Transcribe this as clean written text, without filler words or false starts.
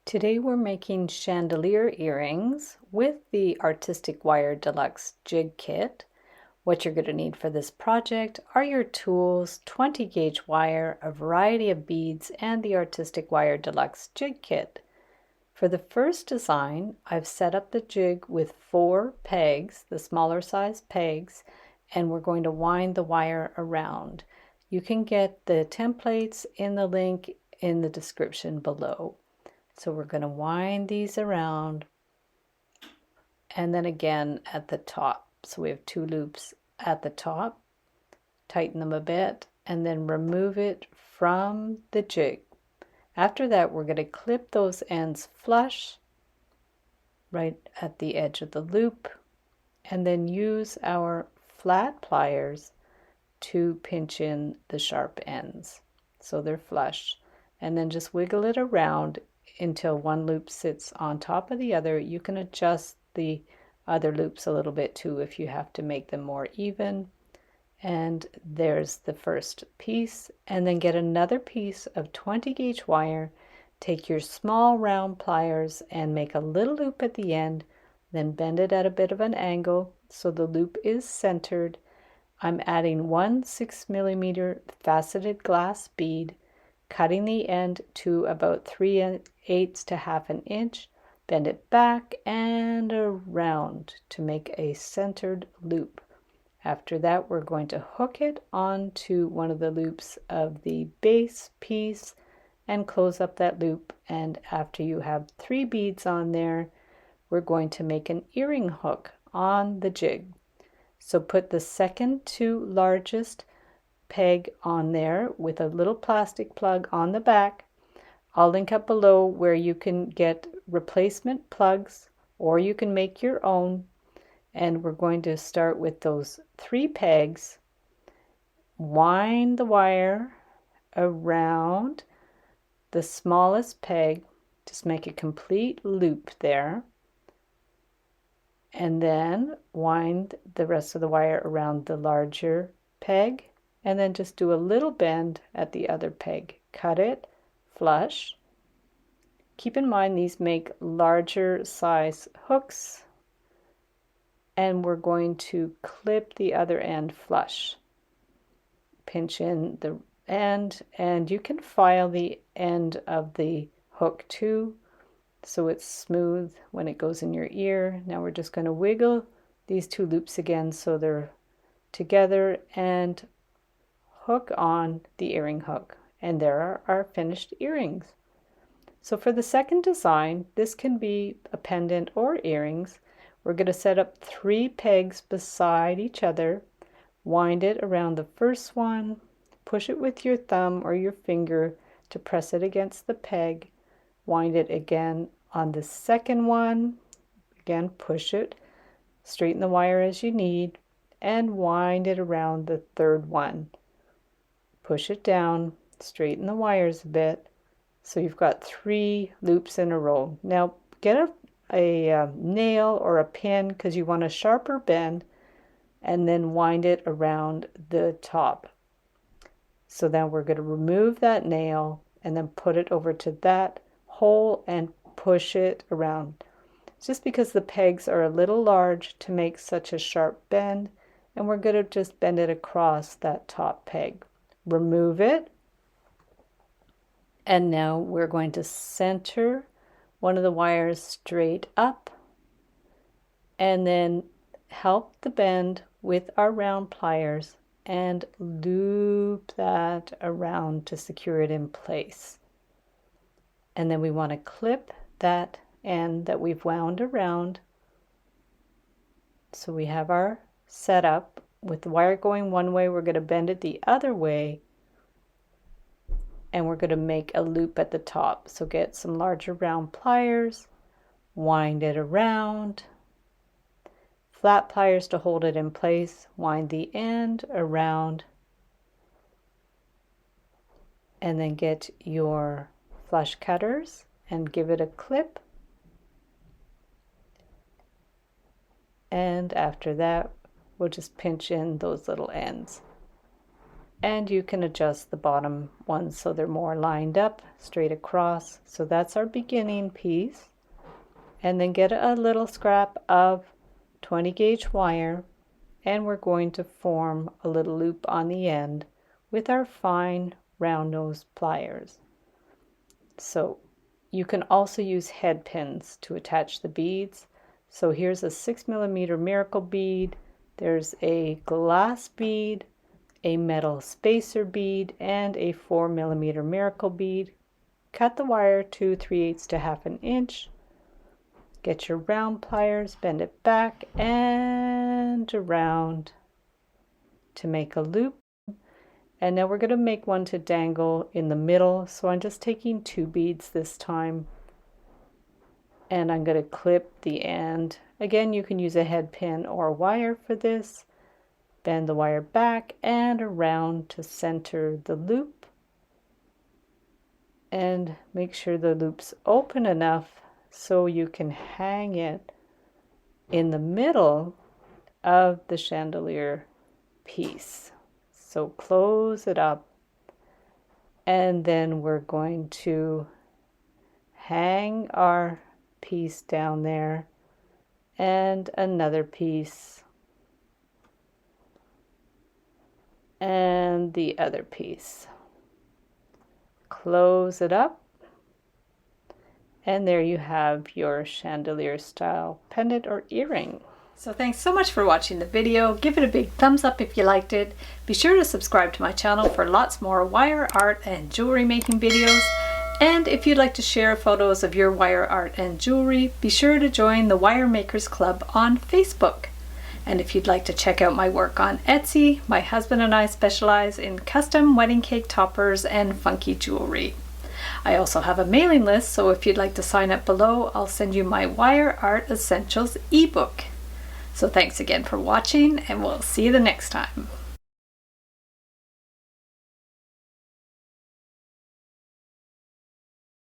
Today we're making chandelier earrings with the Artistic Wire Deluxe Jig Kit. What you're going to need for this project are your tools, 20 gauge wire, a variety of beads, and the Artistic Wire Deluxe Jig Kit. For the first design, I've set up the jig with 4 pegs, the smaller size pegs, and we're going to wind the wire around. You can get the templates in the link in the description below. So we're going to wind these around and then again at the top. So we have 2 loops at the top, tighten them a bit, and then remove it from the jig. After that, we're going to clip those ends flush right at the edge of the loop, and then use our flat pliers to pinch in the sharp ends so they're flush, and then just wiggle it around until one loop sits on top of the other. You can adjust the other loops a little bit too if you have to make them more even. And there's the first piece, and then get another piece of 20 gauge wire, take your small round pliers and make a little loop at the end, then bend it at a bit of an angle so the loop is centered. I'm adding 1 6mm faceted glass bead, cutting the end to about 3/8 to 1/2 inch, bend it back and around to make a centered loop. After that, we're going to hook it onto one of the loops of the base piece and close up that loop. And after you have 3 beads on there, we're going to make an earring hook on the jig. So put the second to largest peg on there with a little plastic plug on the back. I'll link up below where you can get replacement plugs or you can make your own. And we're going to start with those 3 pegs, wind the wire around the smallest peg, just make a complete loop there, and then wind the rest of the wire around the larger peg, and then just do a little bend at the other peg. Cut it flush. Keep in mind these make larger size hooks, and we're going to clip the other end flush. Pinch in the end, and you can file the end of the hook too so it's smooth when it goes in your ear. Now we're just going to wiggle these 2 loops again so they're together and hook on the earring hook, and there are our finished earrings. So for the second design, this can be a pendant or earrings. We're going to set up 3 pegs beside each other, wind it around the first one, push it with your thumb or your finger to press it against the peg, wind it again on the second one, again push it, straighten the wire as you need, and wind it around the third one. Push it down, straighten the wires a bit, so you've got 3 loops in a row. Now get a nail or a pin because you want a sharper bend, and then wind it around the top. So then we're going to remove that nail and then put it over to that hole and push it around. Just because the pegs are a little large to make such a sharp bend, and we're going to just bend it across that top peg. Remove it, and now we're going to center one of the wires straight up and then help the bend with our round pliers and loop that around to secure it in place. And then we want to clip that end that we've wound around. So we have our setup with the wire going one way. We're going to bend it the other way, and we're going to make a loop at the top. So get some larger round pliers, wind it around, flat pliers to hold it in place, wind the end around, and then get your flush cutters and give it a clip. And after that, we'll just pinch in those little ends. And you can adjust the bottom ones so they're more lined up straight across. So that's our beginning piece. And then get a little scrap of 20 gauge wire, and we're going to form a little loop on the end with our fine round nose pliers. So you can also use head pins to attach the beads. So here's a 6mm miracle bead, there's a glass bead, a metal spacer bead, and a 4mm miracle bead. Cut the wire to 3/8 to 1/2 inch. Get your round pliers, bend it back and around to make a loop. And now we're going to make one to dangle in the middle. So I'm just taking 2 beads this time. And I'm going to clip the end. Again, you can use a head pin or wire for this. Bend the wire back and around to center the loop. And make sure the loop's open enough so you can hang it in the middle of the chandelier piece. So close it up, and then we're going to hang our piece down there and another piece and the other piece. Close it up, and there you have your chandelier style pendant or earring. So thanks so much for watching the video. Give it a big thumbs up if you liked it. Be sure to subscribe to my channel for lots more wire art and jewelry making videos. And if you'd like to share photos of your wire art and jewelry, be sure to join the Wire Makers Club on Facebook. And if you'd like to check out my work on Etsy, my husband and I specialize in custom wedding cake toppers and funky jewelry. I also have a mailing list, so if you'd like to sign up below, I'll send you my Wire Art Essentials ebook. So thanks again for watching, and we'll see you the next time.